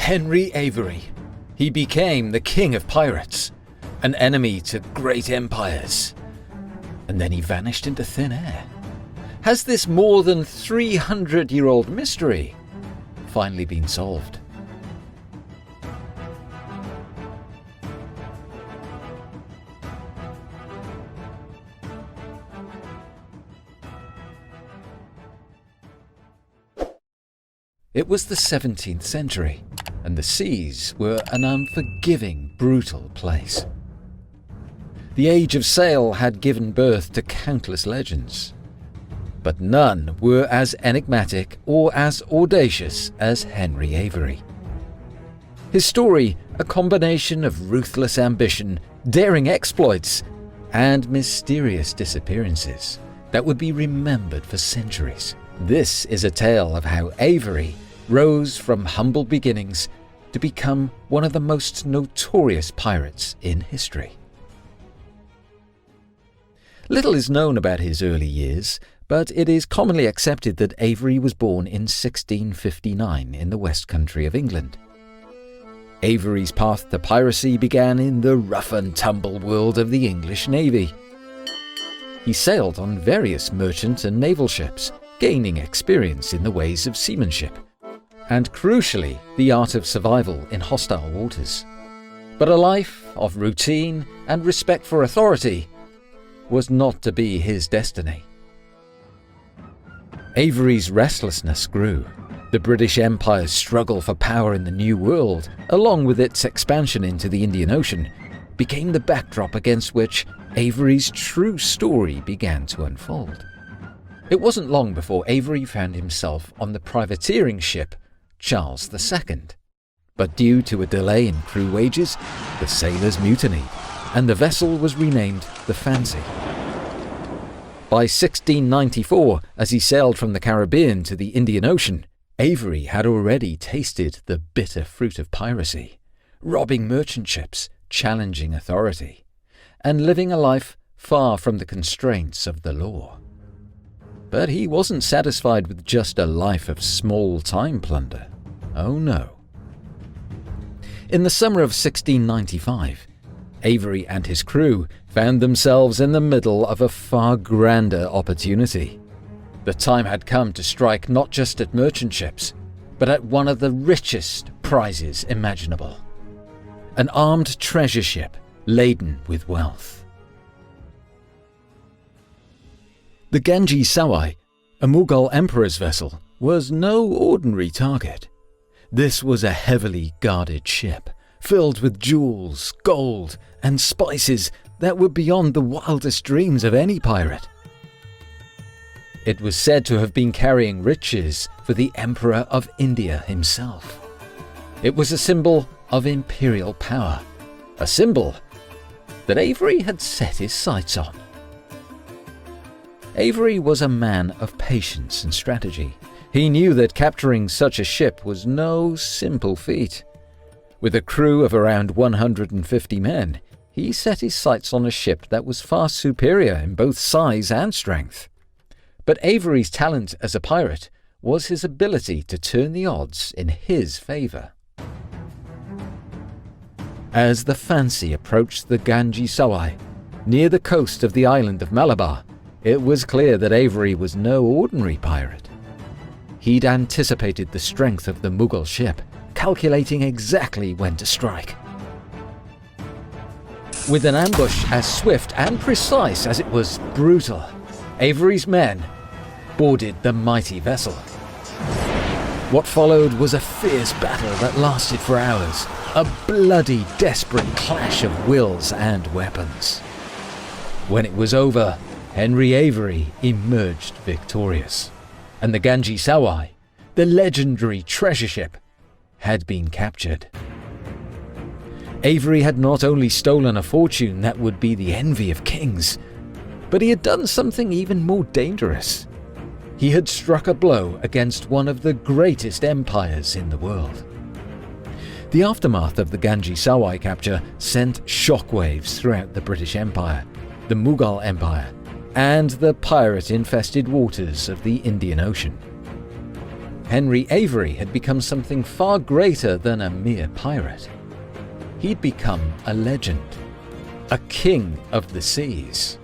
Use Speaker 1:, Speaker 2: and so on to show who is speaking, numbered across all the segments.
Speaker 1: Henry Avery. He became the king of pirates, an enemy to great empires. And then he vanished into thin air. Has this more than 300-year-old mystery finally been solved? It was the 17th century, and the seas were an unforgiving, brutal place. The age of sail had given birth to countless legends, but none were as enigmatic or as audacious as Henry Avery. His story, a combination of ruthless ambition, daring exploits, and mysterious disappearances that would be remembered for centuries. This is a tale of how Avery rose from humble beginnings to become one of the most notorious pirates in history. Little is known about his early years, but it is commonly accepted that Avery was born in 1659 in the West Country of England. Avery's path to piracy began in the rough-and-tumble world of the English Navy. He sailed on various merchant and naval ships, gaining experience in the ways of seamanship, and crucially, the art of survival in hostile waters. But a life of routine and respect for authority was not to be his destiny. Avery's restlessness grew. The British Empire's struggle for power in the New World, along with its expansion into the Indian Ocean, became the backdrop against which Avery's true story began to unfold. It wasn't long before Avery found himself on the privateering ship Charles II. But due to a delay in crew wages, the sailors mutinied, and the vessel was renamed the Fancy. By 1694, as he sailed from the Caribbean to the Indian Ocean, Avery had already tasted the bitter fruit of piracy, robbing merchant ships, challenging authority, and living a life far from the constraints of the law. But he wasn't satisfied with just a life of small-time plunder. Oh no. In the summer of 1695, Avery and his crew found themselves in the middle of a far grander opportunity. The time had come to strike not just at merchant ships, but at one of the richest prizes imaginable. An armed treasure ship laden with wealth. The Ganges Sawai, a Mughal emperor's vessel, was no ordinary target. This was a heavily guarded ship, filled with jewels, gold, and spices that were beyond the wildest dreams of any pirate. It was said to have been carrying riches for the Emperor of India himself. It was a symbol of imperial power, a symbol that Avery had set his sights on. Avery was a man of patience and strategy. He knew that capturing such a ship was no simple feat. With a crew of around 150 men, he set his sights on a ship that was far superior in both size and strength. But Avery's talent as a pirate was his ability to turn the odds in his favour. As the Fancy approached the Ganges Sawai, near the coast of the island of Malabar, it was clear that Avery was no ordinary pirate. He'd anticipated the strength of the Mughal ship, calculating exactly when to strike. With an ambush as swift and precise as it was brutal, Avery's men boarded the mighty vessel. What followed was a fierce battle that lasted for hours, a bloody, desperate clash of wills and weapons. When it was over, Henry Avery emerged victorious, and the Ganges Sawai, the legendary treasure ship, had been captured. Avery had not only stolen a fortune that would be the envy of kings, but he had done something even more dangerous. He had struck a blow against one of the greatest empires in the world. The aftermath of the Ganges Sawai capture sent shockwaves throughout the British Empire, the Mughal Empire, and the pirate-infested waters of the Indian Ocean. Henry Avery had become something far greater than a mere pirate. He'd become a legend, a king of the seas.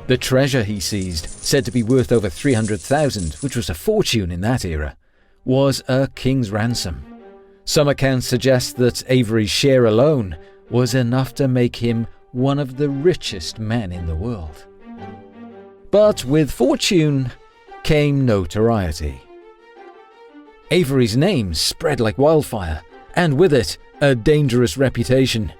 Speaker 1: The treasure he seized, said to be worth over 300,000, which was a fortune in that era, was a king's ransom. Some accounts suggest that Avery's share alone was enough to make him one of the richest men in the world. But with fortune came notoriety. Avery's name spread like wildfire, and with it, a dangerous reputation.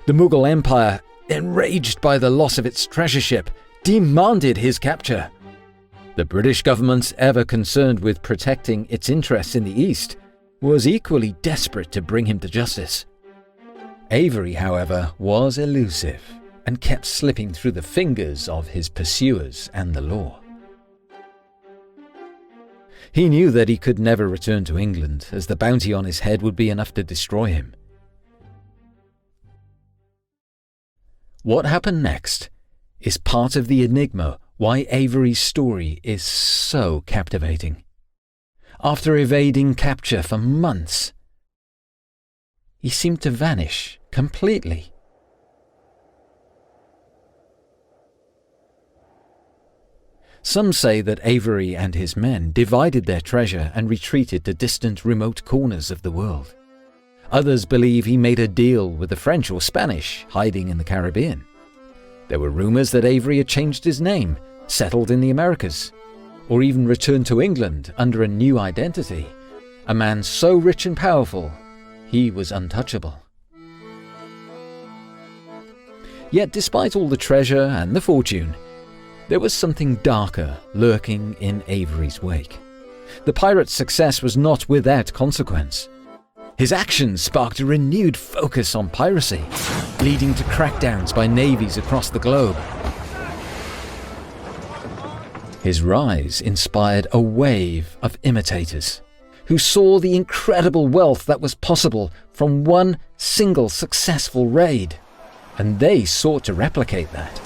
Speaker 1: The Mughal Empire, enraged by the loss of its treasure ship, demanded his capture. The British government, ever concerned with protecting its interests in the East, was equally desperate to bring him to justice. Avery, however, was elusive and kept slipping through the fingers of his pursuers and the law. He knew that he could never return to England, as the bounty on his head would be enough to destroy him. What happened next is part of the enigma why Avery's story is so captivating. After evading capture for months, he seemed to vanish completely. Some say that Avery and his men divided their treasure and retreated to distant, remote corners of the world. Others believe he made a deal with the French or Spanish, hiding in the Caribbean. There were rumours that Avery had changed his name, settled in the Americas, or even returned to England under a new identity, a man so rich and powerful, he was untouchable. Yet despite all the treasure and the fortune, there was something darker lurking in Avery's wake. The pirate's success was not without consequence. His actions sparked a renewed focus on piracy, leading to crackdowns by navies across the globe. His rise inspired a wave of imitators who saw the incredible wealth that was possible from one single successful raid, and they sought to replicate that.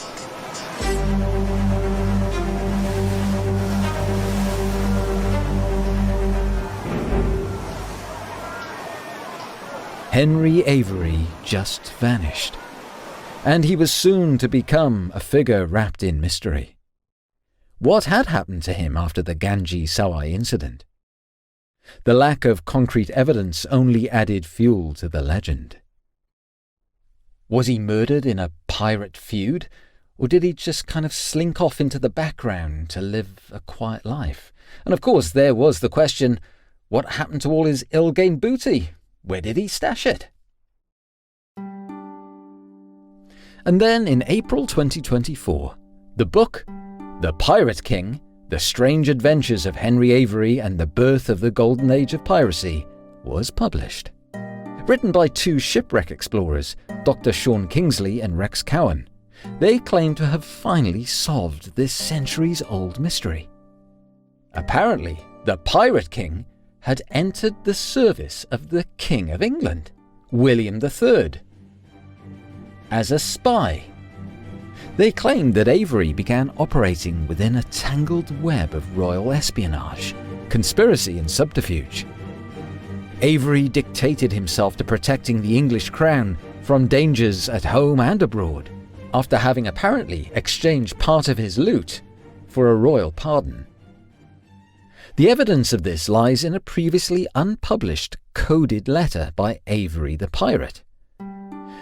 Speaker 1: Henry Avery just vanished, and he was soon to become a figure wrapped in mystery. What had happened to him after the Ganges Sawai incident? The lack of concrete evidence only added fuel to the legend. Was he murdered in a pirate feud, or did he just kind of slink off into the background to live a quiet life? And of course there was the question, what happened to all his ill-gained booty? Where did he stash it? And then in April 2024, the book, The Pirate King, The Strange Adventures of Henry Avery and the Birth of the Golden Age of Piracy, was published. Written by two shipwreck explorers, Dr. Sean Kingsley and Rex Cowan, they claim to have finally solved this centuries-old mystery. Apparently, the Pirate King had entered the service of the King of England, William III, as a spy. They claimed that Avery began operating within a tangled web of royal espionage, conspiracy and subterfuge. Avery dictated himself to protecting the English crown from dangers at home and abroad, after having apparently exchanged part of his loot for a royal pardon. The evidence of this lies in a previously unpublished coded letter by Avery the pirate.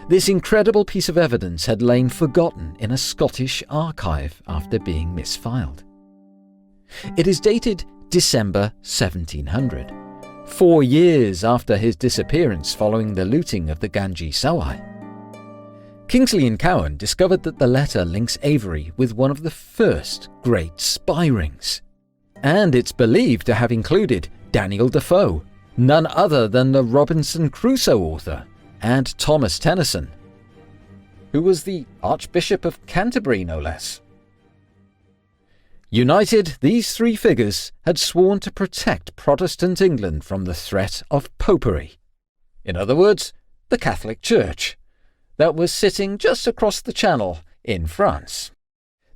Speaker 1: This incredible piece of evidence had lain forgotten in a Scottish archive after being misfiled. It is dated December 1700, 4 years after his disappearance following the looting of the Ganges Sawai. Kingsley and Cowan discovered that the letter links Avery with one of the first great spy rings, and it's believed to have included Daniel Defoe, none other than the Robinson Crusoe author, and Thomas Tennyson, who was the Archbishop of Canterbury, no less. United, these three figures had sworn to protect Protestant England from the threat of popery. In other words, the Catholic Church, that was sitting just across the Channel in France.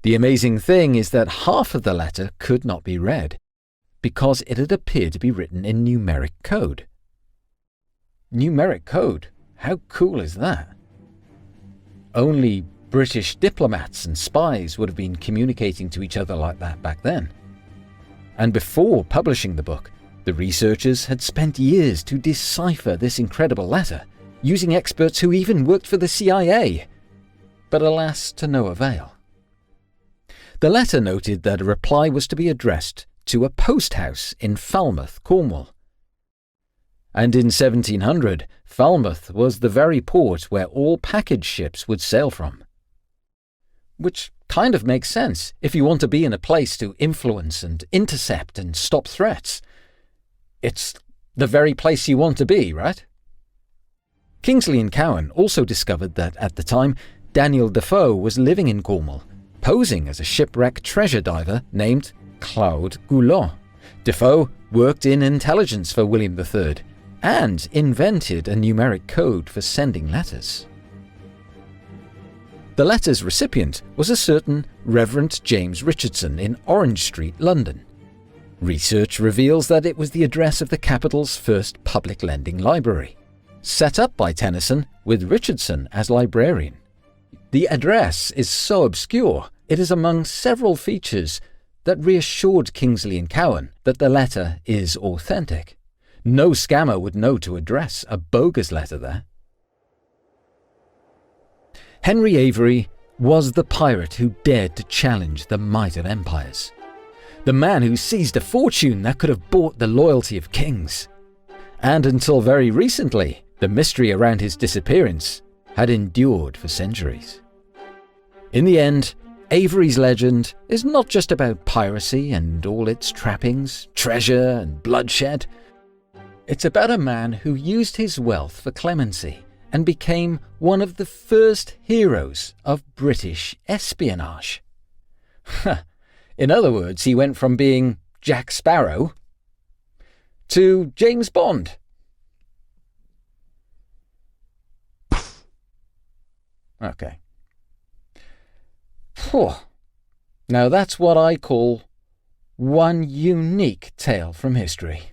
Speaker 1: The amazing thing is that half of the letter could not be read. because it had appeared to be written in numeric code. Numeric code? How cool is that? Only British diplomats and spies would have been communicating to each other like that back then. And before publishing the book, the researchers had spent years to decipher this incredible letter, using experts who even worked for the CIA. But alas, to no avail. The letter noted that a reply was to be addressed to a post house in Falmouth, Cornwall. And in 1700, Falmouth was the very port where all package ships would sail from. Which kind of makes sense if you want to be in a place to influence and intercept and stop threats. It's the very place you want to be, right? Kingsley and Cowan also discovered that at the time, Daniel Defoe was living in Cornwall, posing as a shipwreck treasure diver named Claude Goulot. Defoe worked in intelligence for William III and invented a numeric code for sending letters. The letter's recipient was a certain Reverend James Richardson in Orange Street, London. Research reveals that it was the address of the capital's first public lending library, set up by Tennyson with Richardson as librarian. The address is so obscure, it is among several features that reassured Kingsley and Cowan that the letter is authentic. No scammer would know to address a bogus letter there. Henry Avery was the pirate who dared to challenge the might of empires. The man who seized a fortune that could have bought the loyalty of kings. And until very recently, the mystery around his disappearance had endured for centuries. In the end, Avery's legend is not just about piracy and all its trappings, treasure and bloodshed. It's about a man who used his wealth for clemency and became one of the first heroes of British espionage. In other words, he went from being Jack Sparrow to James Bond. Okay. Now that's what I call one unique tale from history.